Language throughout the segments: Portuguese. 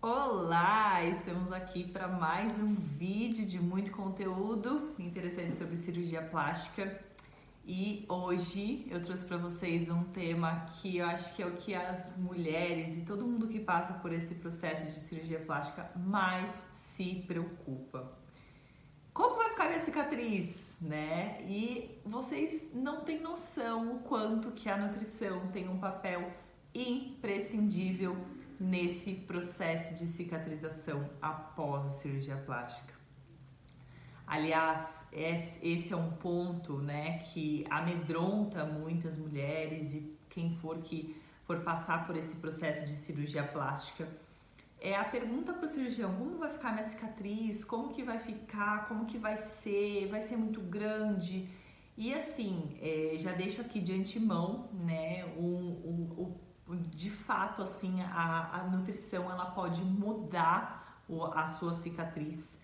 Olá, estamos aqui para mais um vídeo de muito conteúdo interessante sobre cirurgia plástica e hoje eu trouxe para vocês um tema que eu acho que é o que as mulheres e todo mundo que passa por esse processo de cirurgia plástica mais se preocupa. Como vai ficar minha cicatriz, né? E vocês não têm noção o quanto que a nutrição tem um papel imprescindível nesse processo de cicatrização após a cirurgia plástica. Aliás, esse é um ponto, né, que amedronta muitas mulheres e quem for que for passar por esse processo de cirurgia plástica. É a pergunta para o cirurgião: como vai ficar minha cicatriz? Como que vai ficar? Como que vai ser? Vai ser muito grande? E assim, já deixo aqui de antemão, né, de fato, assim, a nutrição ela pode mudar a sua cicatriz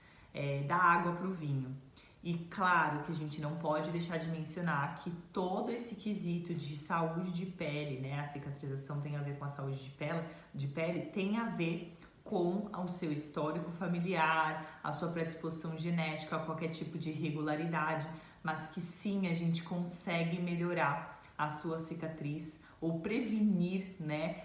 da água para o vinho. E claro que a gente não pode deixar de mencionar que todo esse quesito de saúde de pele, né, a cicatrização tem a ver com a saúde de pele tem a ver com o seu histórico familiar, a sua predisposição genética a qualquer tipo de irregularidade, mas que sim, a gente consegue melhorar a sua cicatriz ou prevenir, né,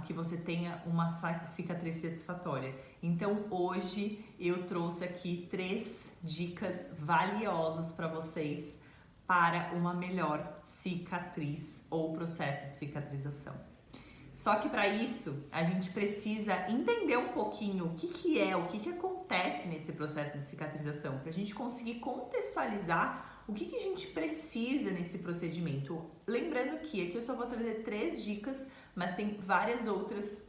que você tenha uma cicatriz satisfatória. Então hoje eu trouxe aqui 3 dicas valiosas para vocês para uma melhor cicatriz ou processo de cicatrização. Só que para isso a gente precisa entender um pouquinho o que acontece nesse processo de cicatrização, para a gente conseguir contextualizar o que a gente precisa nesse procedimento. Lembrando que aqui eu só vou trazer 3 dicas, mas tem várias outras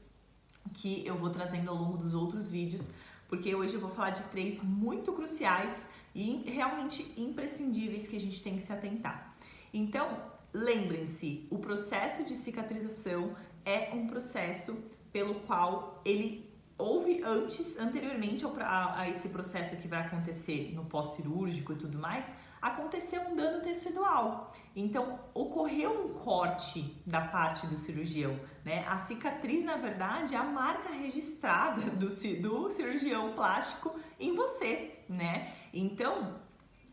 que eu vou trazendo ao longo dos outros vídeos, porque hoje eu vou falar de 3 muito cruciais e realmente imprescindíveis que a gente tem que se atentar. Então, lembrem-se, o processo de cicatrização é um processo pelo qual houve anteriormente a esse processo que vai acontecer no pós-cirúrgico e tudo mais, aconteceu um dano tecidual. Então, ocorreu um corte da parte do cirurgião, né? A cicatriz, na verdade, é a marca registrada do cirurgião plástico em você, né? Então,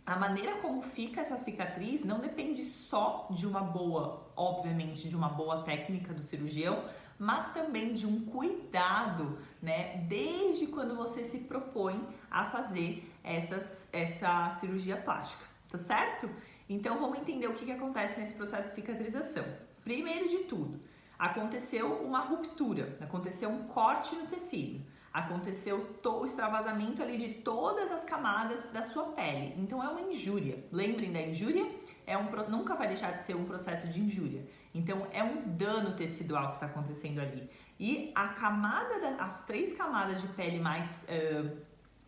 a maneira como fica essa cicatriz não depende só de uma boa, obviamente, de uma boa técnica do cirurgião, mas também de um cuidado, né, desde quando você se propõe a fazer essa cirurgia plástica, tá certo? Então vamos entender o que acontece nesse processo de cicatrização. Primeiro de tudo, aconteceu uma ruptura, aconteceu um corte no tecido. Aconteceu o extravasamento ali de todas as camadas da sua pele. Então é uma injúria. Lembrem da injúria? Nunca vai deixar de ser um processo de injúria. Então é um dano tecidual que está acontecendo ali. E as 3 camadas de pele mais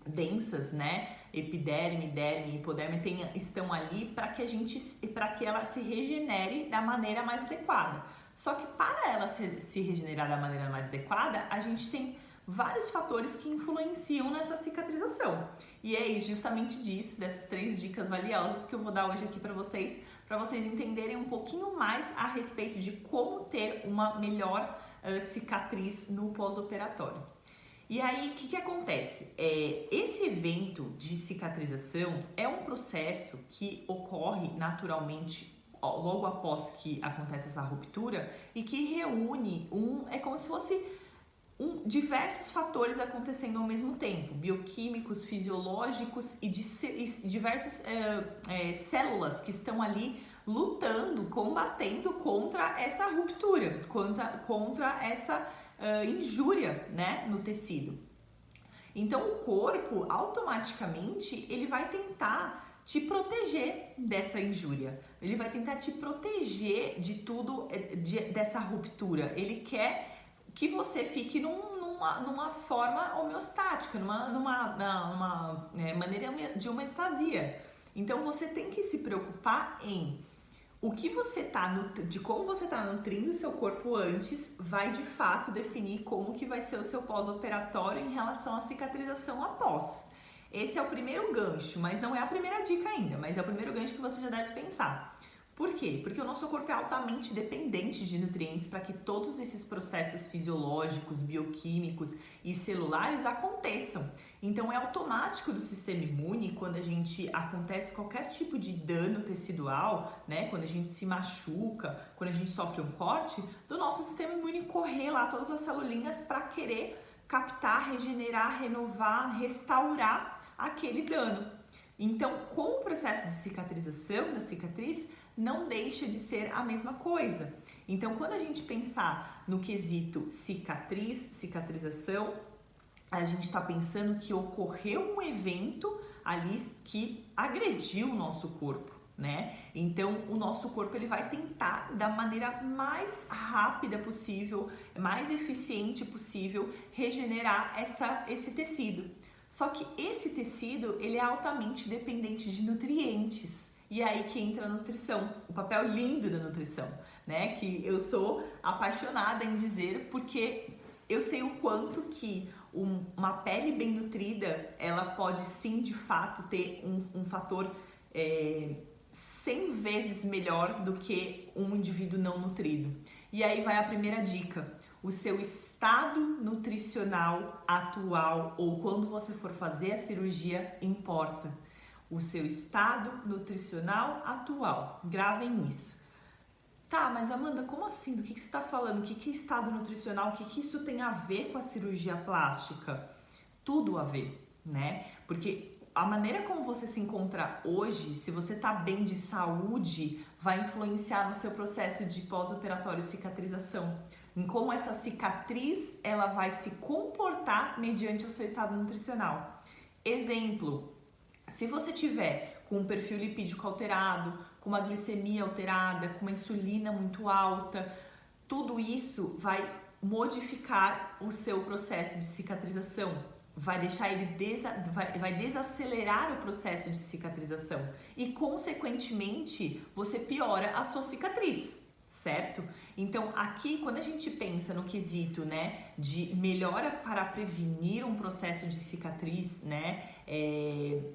densas, né? Epiderme, derme e hipoderme estão ali para que ela se regenere da maneira mais adequada. Só que para ela se regenerar da maneira mais adequada, a gente tem vários fatores que influenciam nessa cicatrização. E é justamente dessas 3 dicas valiosas que eu vou dar hoje aqui para vocês entenderem um pouquinho mais a respeito de como ter uma melhor cicatriz no pós-operatório. E aí, o que acontece? Esse evento de cicatrização é um processo que ocorre naturalmente logo após que acontece essa ruptura e que reúne é como se fosse diversos fatores acontecendo ao mesmo tempo, bioquímicos, fisiológicos e diversas células que estão ali lutando, combatendo contra essa ruptura, contra essa injúria, né, no tecido. Então o corpo automaticamente ele vai tentar te proteger dessa injúria, ele vai tentar te proteger de tudo, dessa ruptura. Ele quer que você fique numa forma homeostática, numa maneira de homeostasia. Então você tem que se preocupar em de como você está nutrindo o seu corpo antes, vai de fato definir como que vai ser o seu pós-operatório em relação à cicatrização após. Esse é o primeiro gancho, mas não é a primeira dica ainda, mas é o primeiro gancho que você já deve pensar. Por quê? Porque o nosso corpo é altamente dependente de nutrientes para que todos esses processos fisiológicos, bioquímicos e celulares aconteçam. Então é automático do sistema imune quando a gente acontece qualquer tipo de dano tecidual, né? Quando a gente se machuca, quando a gente sofre um corte, do nosso sistema imune correr lá todas as celulinhas para querer captar, regenerar, renovar, restaurar aquele dano. Então, com o processo de cicatrização da cicatriz, não deixa de ser a mesma coisa. Então, quando a gente pensar no quesito cicatriz, cicatrização, a gente está pensando que ocorreu um evento ali que agrediu o nosso corpo, né? Então, o nosso corpo ele vai tentar da maneira mais rápida possível, mais eficiente possível, regenerar esse tecido. Só que esse tecido ele é altamente dependente de nutrientes. E aí que entra a nutrição, o papel lindo da nutrição, né? Que eu sou apaixonada em dizer porque eu sei o quanto que uma pele bem nutrida, ela pode sim, de fato, ter um fator 100 vezes melhor do que um indivíduo não nutrido. E aí vai a primeira dica. O seu estado nutricional atual ou quando você for fazer a cirurgia importa. O seu estado nutricional atual. Gravem isso. Tá, mas Amanda, como assim? Do que você está falando? O que é estado nutricional? O que isso tem a ver com a cirurgia plástica? Tudo a ver, né? Porque a maneira como você se encontra hoje, se você está bem de saúde, vai influenciar no seu processo de pós-operatório e cicatrização. Em como essa cicatriz ela vai se comportar mediante o seu estado nutricional. Exemplo, se você tiver com um perfil lipídico alterado, com uma glicemia alterada, com uma insulina muito alta, tudo isso vai modificar o seu processo de cicatrização, vai deixar ele vai desacelerar o processo de cicatrização e, consequentemente, você piora a sua cicatriz, certo? Então, aqui, quando a gente pensa no quesito, né, de melhora para prevenir um processo de cicatriz, né,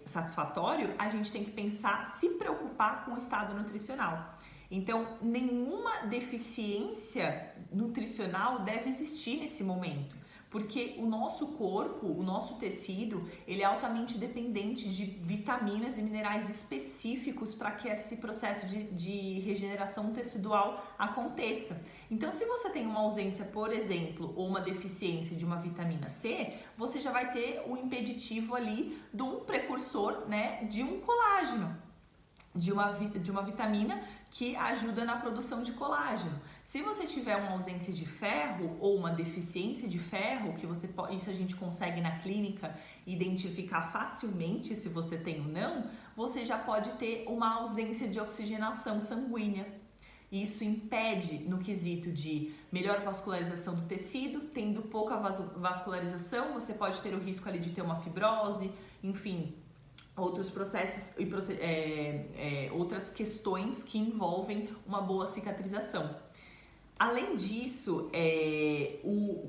satisfatório, a gente tem que pensar, se preocupar com o estado nutricional. Então, nenhuma deficiência nutricional deve existir nesse momento, porque o nosso corpo, o nosso tecido, ele é altamente dependente de vitaminas e minerais específicos para que esse processo de regeneração tecidual aconteça. Então, se você tem uma ausência, por exemplo, ou uma deficiência de uma vitamina C, você já vai ter o impeditivo ali de um precursor, né, de um colágeno, de uma vitamina que ajuda na produção de colágeno. Se você tiver uma ausência de ferro ou uma deficiência de ferro, isso a gente consegue na clínica identificar facilmente se você tem ou não, você já pode ter uma ausência de oxigenação sanguínea. Isso impede no quesito de melhor vascularização do tecido. Tendo pouca vascularização, você pode ter o risco ali de ter uma fibrose, enfim, outros processos e outras questões que envolvem uma boa cicatrização. Além disso,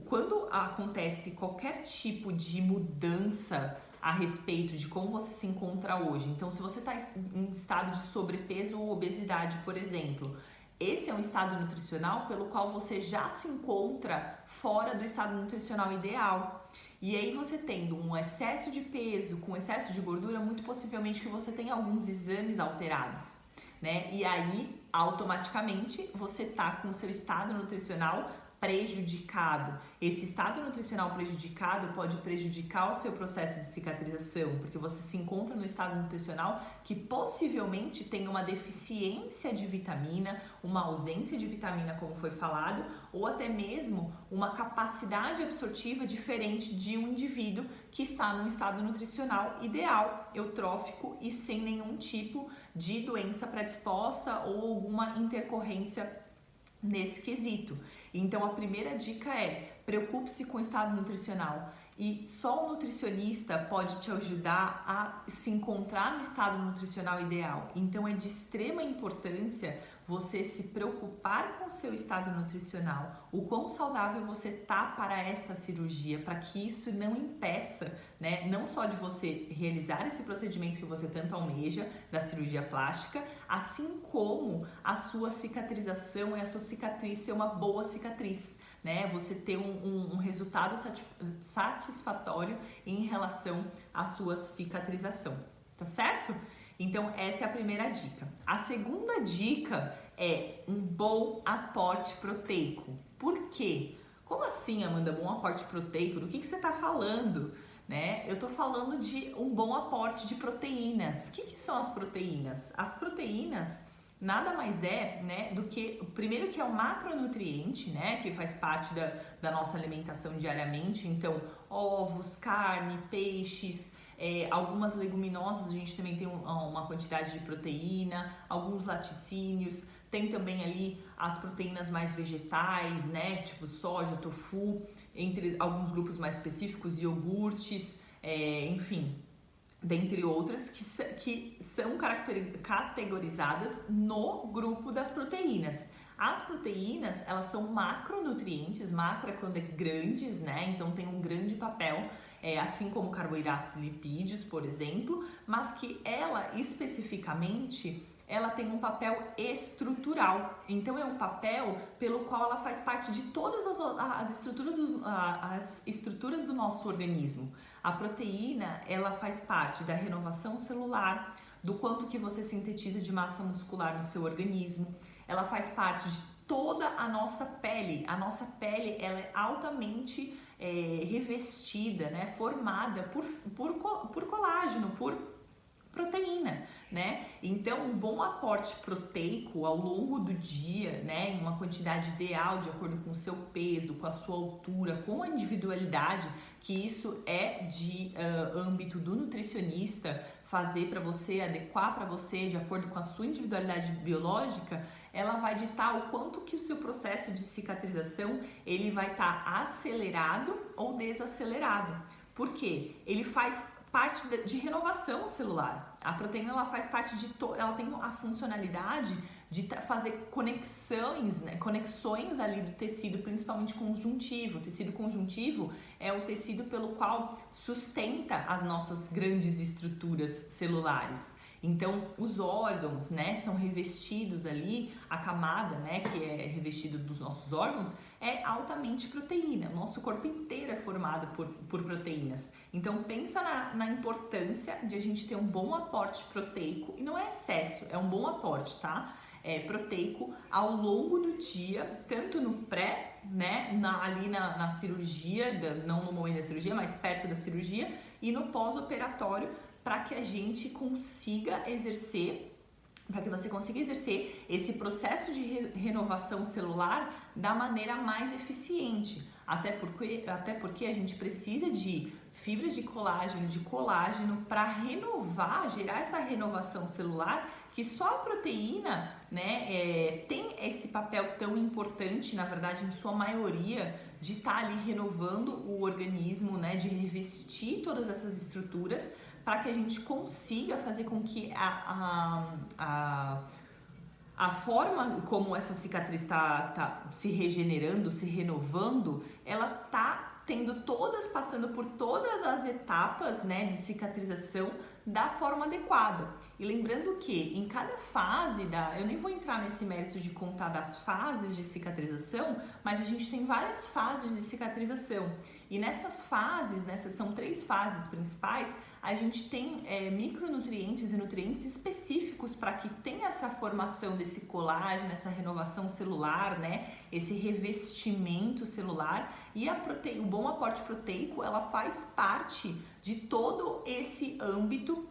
quando acontece qualquer tipo de mudança a respeito de como você se encontra hoje, então se você está em estado de sobrepeso ou obesidade, por exemplo, esse é um estado nutricional pelo qual você já se encontra fora do estado nutricional ideal. E aí você tendo um excesso de peso com excesso de gordura, muito possivelmente que você tenha alguns exames alterados, né? E aí, automaticamente, você tá com o seu estado nutricional prejudicado. Esse estado nutricional prejudicado pode prejudicar o seu processo de cicatrização, porque você se encontra no estado nutricional que possivelmente tem uma deficiência de vitamina, uma ausência de vitamina, como foi falado, ou até mesmo uma capacidade absortiva diferente de um indivíduo que está num estado nutricional ideal, eutrófico e sem nenhum tipo de doença predisposta ou alguma intercorrência nesse quesito. Então, a primeira dica é: preocupe-se com o estado nutricional. E só o nutricionista pode te ajudar a se encontrar no estado nutricional ideal. Então, é de extrema importância você se preocupar com o seu estado nutricional, o quão saudável você tá para esta cirurgia, para que isso não impeça, né, não só de você realizar esse procedimento que você tanto almeja, da cirurgia plástica, assim como a sua cicatrização e a sua cicatriz ser uma boa cicatriz, né, você ter um resultado satisfatório em relação à sua cicatrização, tá certo? Então, essa é a primeira dica. A segunda dica é um bom aporte proteico. Por quê? Como assim, Amanda, bom aporte proteico? Do que você está falando? Né? Eu estou falando de um bom aporte de proteínas. O que são as proteínas? As proteínas nada mais é, né, do que, primeiro, que é um macronutriente, né, que faz parte da nossa alimentação diariamente. Então, ovos, carne, peixes, algumas leguminosas, a gente também tem uma quantidade de proteína, alguns laticínios, tem também ali as proteínas mais vegetais, né, tipo soja, tofu, entre alguns grupos mais específicos, iogurtes, enfim, dentre outras, que são categorizadas no grupo das proteínas. As proteínas, elas são macronutrientes, macro é quando é grandes, né? Então tem um grande papel, assim como carboidratos e lipídios, por exemplo, mas que ela especificamente, ela tem um papel estrutural. Então é um papel pelo qual ela faz parte de todas as estruturas do nosso organismo. A proteína, ela faz parte da renovação celular, do quanto que você sintetiza de massa muscular no seu organismo. Ela faz parte de toda a nossa pele. A nossa pele, ela é altamente revestida, né, formada por colágeno, por proteína, né? Então, um bom aporte proteico ao longo do dia, né, em uma quantidade ideal, de acordo com o seu peso, com a sua altura, com a individualidade, que isso é de âmbito do nutricionista, fazer para você, adequar para você, de acordo com a sua individualidade biológica, ela vai ditar o quanto que o seu processo de cicatrização, ele vai estar acelerado ou desacelerado. Por quê? Ele faz parte de renovação celular. A proteína, ela faz parte ela tem a funcionalidade de fazer conexões, né? Conexões ali do tecido, principalmente conjuntivo. O tecido conjuntivo é o tecido pelo qual sustenta as nossas grandes estruturas celulares. Então, os órgãos, né, são revestidos ali, a camada, né, que é revestida dos nossos órgãos, é altamente proteína. O nosso corpo inteiro é formado por proteínas. Então, pensa na importância de a gente ter um bom aporte proteico, e não é excesso, é um bom aporte, tá? Proteico ao longo do dia, tanto no pré, né, ali na cirurgia, não no momento da cirurgia, mas perto da cirurgia, e no pós-operatório, para que a gente consiga exercer, para que você consiga exercer esse processo de renovação celular da maneira mais eficiente. Até porque a gente precisa de fibras de colágeno para renovar, gerar essa renovação celular, que só a proteína, né, tem esse papel tão importante, na verdade, em sua maioria, de estar ali renovando o organismo, né, de revestir todas essas estruturas, para que a gente consiga fazer com que a forma como essa cicatriz está se regenerando, se renovando, ela está passando por todas as etapas, né, de cicatrização da forma adequada. E lembrando que em cada fase eu nem vou entrar nesse mérito de contar das fases de cicatrização, mas a gente tem várias fases de cicatrização. E nessas são 3 fases principais, a gente tem micronutrientes e nutrientes específicos para que tenha essa formação desse colágeno, essa renovação celular, né? Esse revestimento celular, e o bom aporte proteico, ela faz parte de todo esse âmbito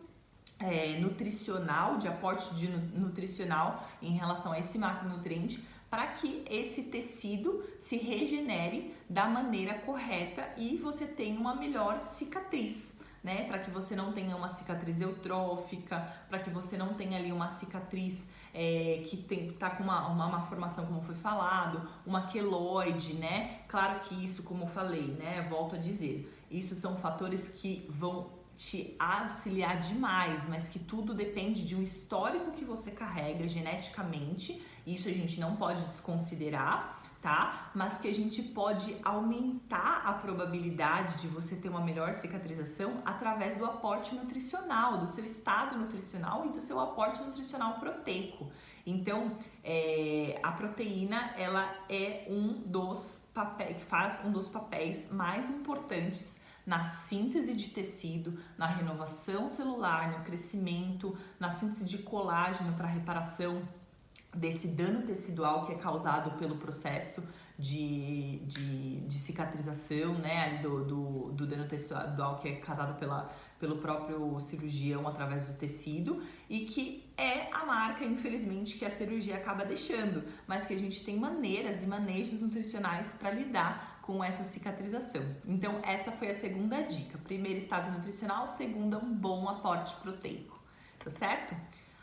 nutricional, de aporte nutricional em relação a esse macronutriente, para que esse tecido se regenere da maneira correta e você tenha uma melhor cicatriz, né? Para que você não tenha uma cicatriz eutrófica, para que você não tenha ali uma cicatriz que tá com uma formação, como foi falado, uma queloide, né? Claro que isso, como eu falei, né? Volto a dizer, isso são fatores que vão te auxiliar demais, mas que tudo depende de um histórico que você carrega geneticamente Isso a gente não pode desconsiderar, tá? Mas que a gente pode aumentar a probabilidade de você ter uma melhor cicatrização através do aporte nutricional, do seu estado nutricional e do seu aporte nutricional proteico. Então, a proteína, ela é faz um dos papéis mais importantes na síntese de tecido, na renovação celular, no crescimento, na síntese de colágeno para reparação desse dano tecidual que é causado pelo processo de cicatrização, né, ali do dano tecidual que é causado pelo próprio cirurgião através do tecido, e que é a marca, infelizmente, que a cirurgia acaba deixando, mas que a gente tem maneiras e manejos nutricionais para lidar com essa cicatrização. Então, essa foi a segunda dica. Primeiro, estado nutricional. Segunda, um bom aporte proteico, tá certo?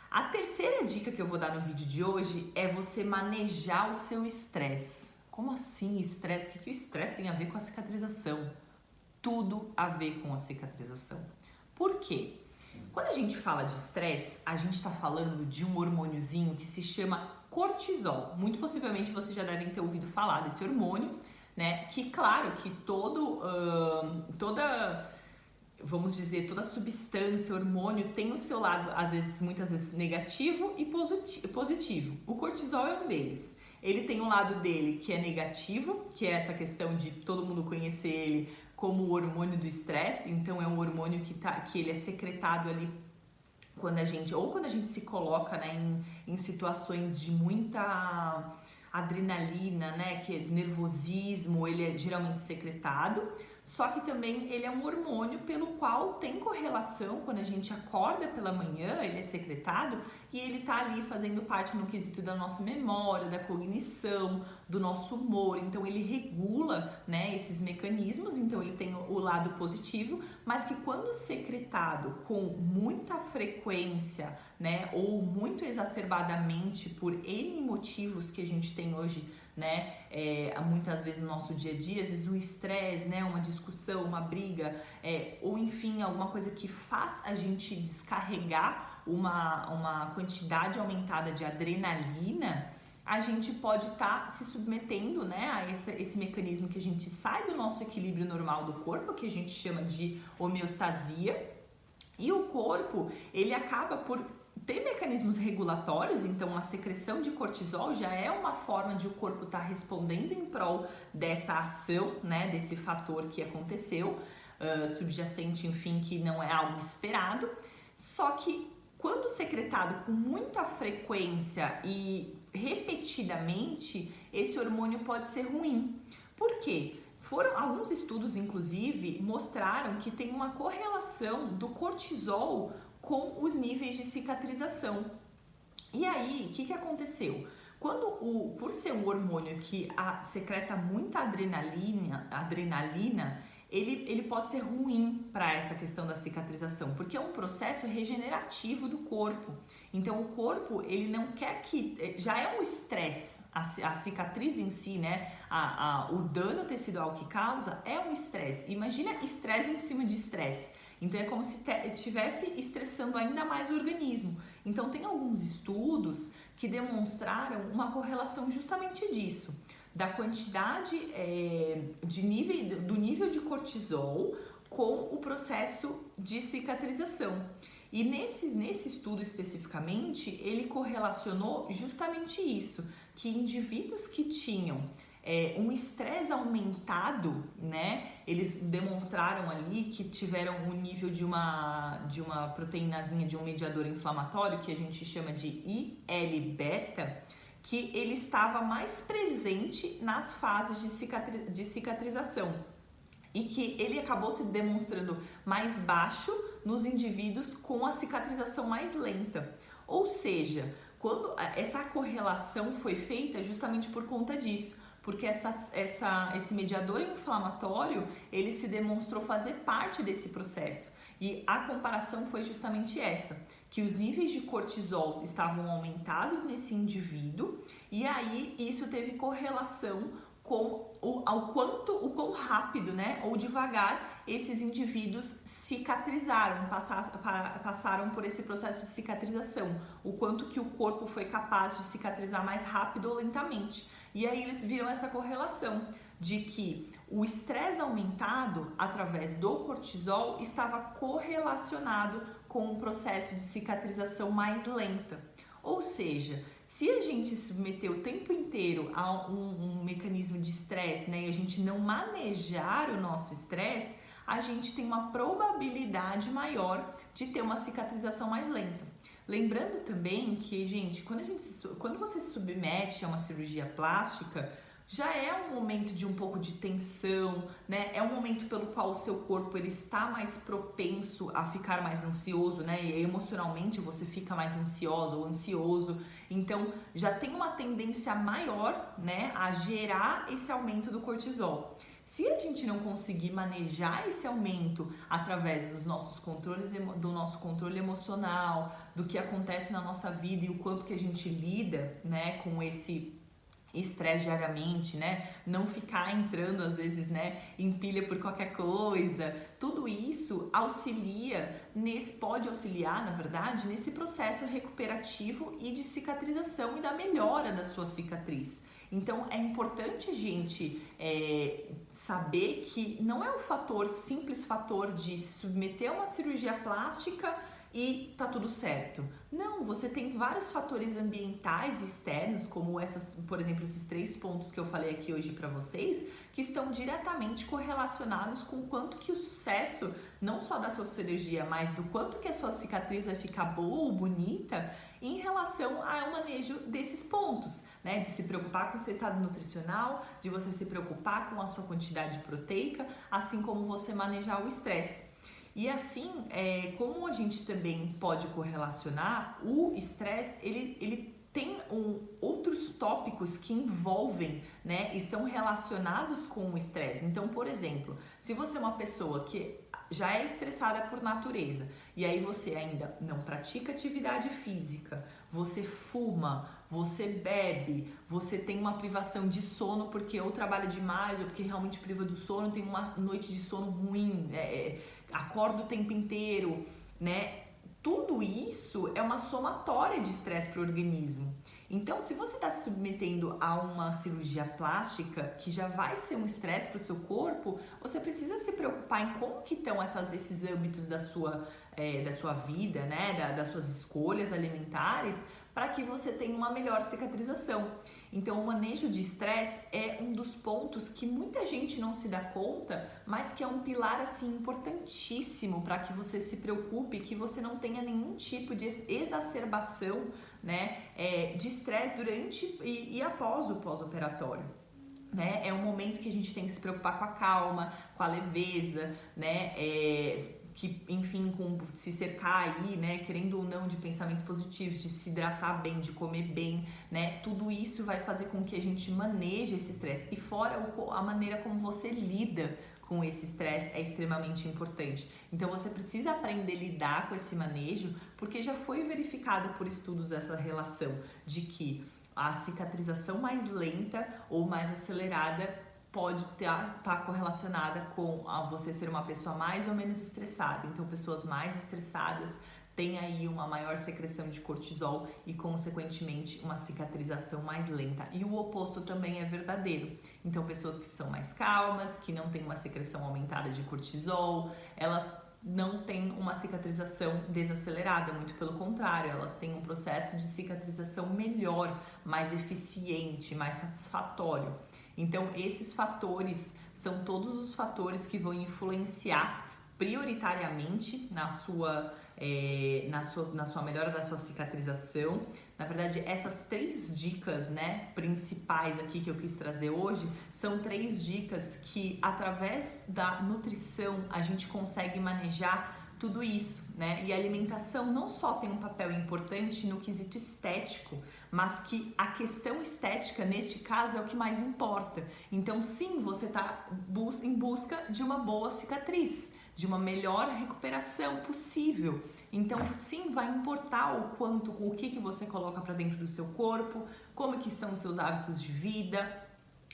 A terceira dica que eu vou dar no vídeo de hoje é você manejar o seu estresse. Como assim estresse? O que o estresse tem a ver com a cicatrização? Tudo a ver com a cicatrização. Por quê? Quando a gente fala de estresse, a gente está falando de um hormôniozinho que se chama cortisol. Muito possivelmente vocês já devem ter ouvido falar desse hormônio, né? Que claro que vamos dizer, toda substância, hormônio tem o seu lado, muitas vezes negativo e positivo. O cortisol é um deles. Ele tem um lado dele que é negativo, que é essa questão de todo mundo conhecer ele como o hormônio do estresse. Então é um hormônio que ele é secretado ali quando a gente se coloca, né, em situações de muita adrenalina, né, que é nervosismo, ele é geralmente secretado. Só que também ele é um hormônio pelo qual tem correlação quando a gente acorda pela manhã, ele é secretado e ele tá ali fazendo parte no quesito da nossa memória, da cognição, do nosso humor. Então ele regula, né, esses mecanismos, então ele tem o lado positivo, mas que quando secretado com muita frequência, né, ou muito exacerbadamente por N motivos que a gente tem hoje, né, muitas vezes no nosso dia a dia, às vezes um estresse, né, uma discussão, uma briga, ou enfim, alguma coisa que faz a gente descarregar uma quantidade aumentada de adrenalina, a gente pode estar se submetendo, né, a esse mecanismo que a gente sai do nosso equilíbrio normal do corpo, que a gente chama de homeostasia, e o corpo, ele acaba por ter mecanismos regulatórios. Então a secreção de cortisol já é uma forma de o corpo estar respondendo em prol dessa ação, né, desse fator que aconteceu, subjacente, enfim, que não é algo esperado. Só que quando secretado com muita frequência e repetidamente, esse hormônio pode ser ruim. Por quê? Alguns estudos, inclusive, mostraram que tem uma correlação do cortisol com os níveis de cicatrização. E aí, o que aconteceu? Por ser um hormônio que secreta muita adrenalina, ele pode ser ruim para essa questão da cicatrização, porque é um processo regenerativo do corpo. Então, o corpo, ele não quer que... Já é um estresse. A cicatriz em si, né, o dano tecidual que causa é um estresse. Imagina estresse em cima de estresse. Então é como se estivesse estressando ainda mais o organismo. Então tem alguns estudos que demonstraram uma correlação justamente disso, da quantidade do nível de cortisol com o processo de cicatrização. E nesse estudo especificamente, ele correlacionou justamente isso, que indivíduos que tinham um estresse aumentado, né, eles demonstraram ali que tiveram um nível de uma proteínazinha, de um mediador inflamatório, que a gente chama de IL-beta, que ele estava mais presente nas fases de cicatrização, e que ele acabou se demonstrando mais baixo nos indivíduos com a cicatrização mais lenta. Ou seja, quando essa correlação foi feita justamente por conta disso, porque esse mediador inflamatório, ele se demonstrou fazer parte desse processo. E a comparação foi justamente essa, que os níveis de cortisol estavam aumentados nesse indivíduo, e aí isso teve correlação com o quão rápido, né, ou devagar esses indivíduos cicatrizaram, passaram por esse processo de cicatrização, o quanto que o corpo foi capaz de cicatrizar mais rápido ou lentamente. E aí eles viram essa correlação de que o estresse aumentado através do cortisol estava correlacionado com um processo de cicatrização mais lenta. Ou seja, se a gente se submeter o tempo inteiro a um mecanismo de estresse, né, e a gente não manejar o nosso estresse, a gente tem uma probabilidade maior de ter uma cicatrização mais lenta. Lembrando também que, gente, quando você se submete a uma cirurgia plástica, já é um momento de um pouco de tensão, né? É um momento pelo qual o seu corpo ele está mais propenso a ficar mais ansioso, né? E emocionalmente você fica mais ansiosa ou ansioso. Então, já tem uma tendência maior, né, a gerar esse aumento do cortisol. Se a gente não conseguir manejar esse aumento através dos nossos controles, do nosso controle emocional, do que acontece na nossa vida e o quanto que a gente lida, né, com esse estresse diariamente, né? Não ficar entrando às vezes, né, em pilha por qualquer coisa. Tudo isso pode auxiliar, na verdade, nesse processo recuperativo e de cicatrização e da melhora da sua cicatriz. Então é importante a gente saber que não é um simples fator de se submeter a uma cirurgia plástica e tá tudo certo. Não, você tem vários fatores ambientais externos, como por exemplo, esses 3 pontos que eu falei aqui hoje para vocês, que estão diretamente correlacionados com o quanto que o sucesso, não só da sua cirurgia, mas do quanto que a sua cicatriz vai ficar boa ou bonita em relação ao manejo desses pontos, né? De se preocupar com o seu estado nutricional, de você se preocupar com a sua quantidade proteica, assim como você manejar o estresse. E assim, como a gente também pode correlacionar, o estresse, ele tem outros tópicos que envolvem, né, e são relacionados com o estresse. Então, por exemplo, se você é uma pessoa que já é estressada por natureza e aí você ainda não pratica atividade física, você fuma, você bebe, você tem uma privação de sono porque ou trabalha demais ou porque realmente priva do sono, tem uma noite de sono ruim, acorda o tempo inteiro, né? Tudo isso é uma somatória de estresse para o organismo. Então, se você está se submetendo a uma cirurgia plástica, que já vai ser um estresse para o seu corpo, você precisa se preocupar em como que estão esses âmbitos da sua vida, né? Das suas escolhas alimentares, para que você tenha uma melhor cicatrização. Então, o manejo de estresse é um dos pontos que muita gente não se dá conta, mas que é um pilar assim importantíssimo para que você se preocupe, que você não tenha nenhum tipo de exacerbação, né, de estresse durante e após o pós-operatório. Né? É um momento que a gente tem que se preocupar com a calma, com a leveza, né? Que, enfim, com se cercar aí, né, querendo ou não, de pensamentos positivos, de se hidratar bem, de comer bem, né, tudo isso vai fazer com que a gente maneje esse estresse. E fora a maneira como você lida com esse estresse é extremamente importante. Então você precisa aprender a lidar com esse manejo, porque já foi verificado por estudos essa relação de que a cicatrização mais lenta ou mais acelerada pode estar correlacionada com você ser uma pessoa mais ou menos estressada. Então, pessoas mais estressadas têm aí uma maior secreção de cortisol e, consequentemente, uma cicatrização mais lenta. E o oposto também é verdadeiro. Então, pessoas que são mais calmas, que não têm uma secreção aumentada de cortisol, elas não têm uma cicatrização desacelerada, muito pelo contrário, elas têm um processo de cicatrização melhor, mais eficiente, mais satisfatório. Então, esses fatores são todos os fatores que vão influenciar prioritariamente na sua melhora da sua cicatrização. Na verdade, essas 3 dicas, né, principais aqui que eu quis trazer hoje, são 3 dicas que, através da nutrição, a gente consegue manejar tudo isso, né? E a alimentação não só tem um papel importante no quesito estético, mas que a questão estética, neste caso, é o que mais importa. Então, sim, você está em busca de uma boa cicatriz, de uma melhor recuperação possível. Então, sim, vai importar o que você coloca para dentro do seu corpo, como que estão os seus hábitos de vida,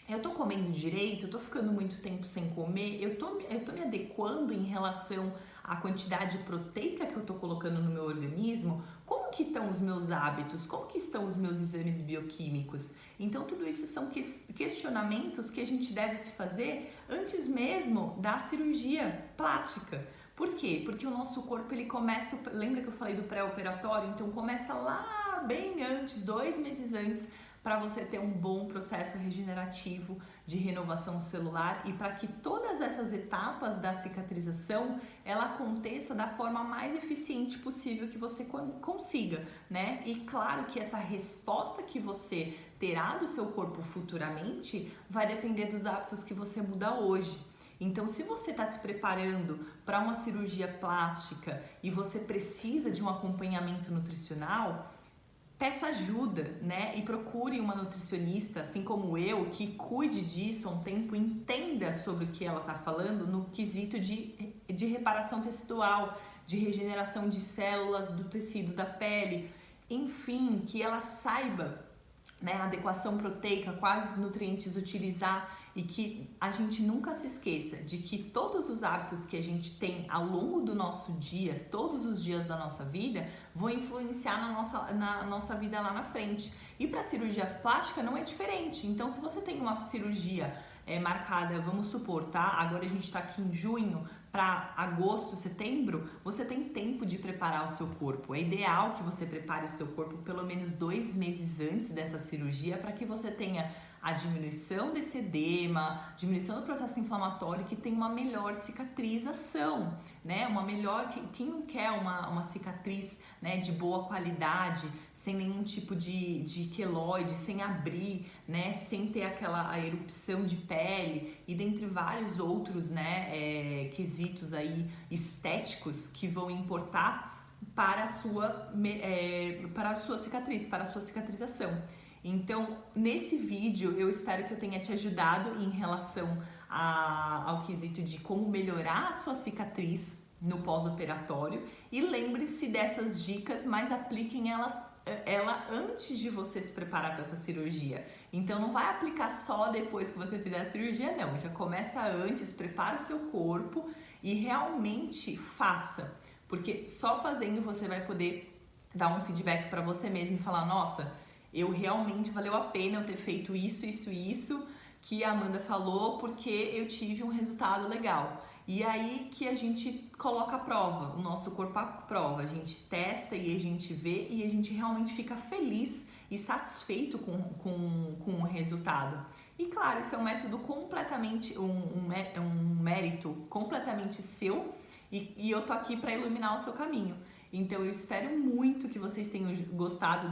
eu tô comendo direito, eu tô ficando muito tempo sem comer, eu tô me adequando em relação à quantidade proteica que eu tô colocando no meu organismo? Como que estão os meus hábitos? Como que estão os meus exames bioquímicos? Então, tudo isso são questionamentos que a gente deve se fazer antes mesmo da cirurgia plástica. Por quê? Porque o nosso corpo, ele começa, lembra que eu falei do pré-operatório? Então, começa lá bem antes, 2 meses antes, para você ter um bom processo regenerativo de renovação celular e para que todas essas etapas da cicatrização ela aconteça da forma mais eficiente possível que você consiga, né? E claro que essa resposta que você terá do seu corpo futuramente vai depender dos hábitos que você muda hoje. Então, se você está se preparando para uma cirurgia plástica e você precisa de um acompanhamento nutricional, peça ajuda, né? E procure uma nutricionista, assim como eu, que cuide disso há um tempo, entenda sobre o que ela está falando no quesito de reparação tecidual, de regeneração de células do tecido da pele, enfim, que ela saiba, né, a adequação proteica, quais nutrientes utilizar e que a gente nunca se esqueça de que todos os hábitos que a gente tem ao longo do nosso dia, todos os dias da nossa vida, vão influenciar na nossa vida lá na frente. E para a cirurgia plástica não é diferente. Então, se você tem uma cirurgia marcada, vamos supor, tá? Agora a gente está aqui em junho, para agosto, setembro, você tem tempo de preparar o seu corpo. É ideal que você prepare o seu corpo pelo menos 2 meses antes dessa cirurgia para que você tenha a diminuição desse edema, diminuição do processo inflamatório, que tem uma melhor cicatrização, né? Uma melhor, quem não quer uma cicatriz, né, de boa qualidade, sem nenhum tipo de queloide, sem abrir, né, sem ter aquela erupção de pele e dentre vários outros, né, quesitos aí estéticos que vão importar para a sua cicatriz, para a sua cicatrização. Então, nesse vídeo, eu espero que eu tenha te ajudado em relação ao quesito de como melhorar a sua cicatriz no pós-operatório e lembre-se dessas dicas, mas apliquem ela antes de você se preparar para essa cirurgia. Então não vai aplicar só depois que você fizer a cirurgia, não. Já começa antes, prepara o seu corpo e realmente faça. Porque só fazendo você vai poder dar um feedback para você mesmo e falar, nossa, eu realmente valeu a pena eu ter feito isso que a Amanda falou porque eu tive um resultado legal. E aí que a gente coloca a prova, o nosso corpo à prova, a gente testa e a gente vê e a gente realmente fica feliz e satisfeito com o resultado. E claro, isso é um método completamente, um mérito completamente seu e eu tô aqui para iluminar o seu caminho. Então eu espero muito que vocês tenham gostado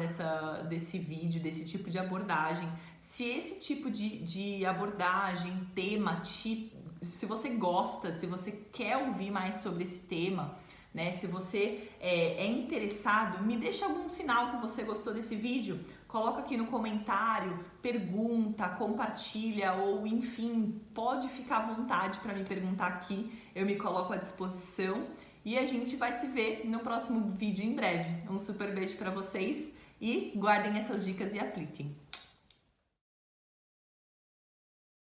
desse vídeo, desse tipo de abordagem. Se esse tipo de abordagem, tema, se você gosta, se você quer ouvir mais sobre esse tema, né? Se você é interessado, me deixa algum sinal que você gostou desse vídeo. Coloca aqui no comentário, pergunta, compartilha ou enfim, pode ficar à vontade para me perguntar aqui. Eu me coloco à disposição e a gente vai se ver no próximo vídeo em breve. Um super beijo para vocês e guardem essas dicas e apliquem.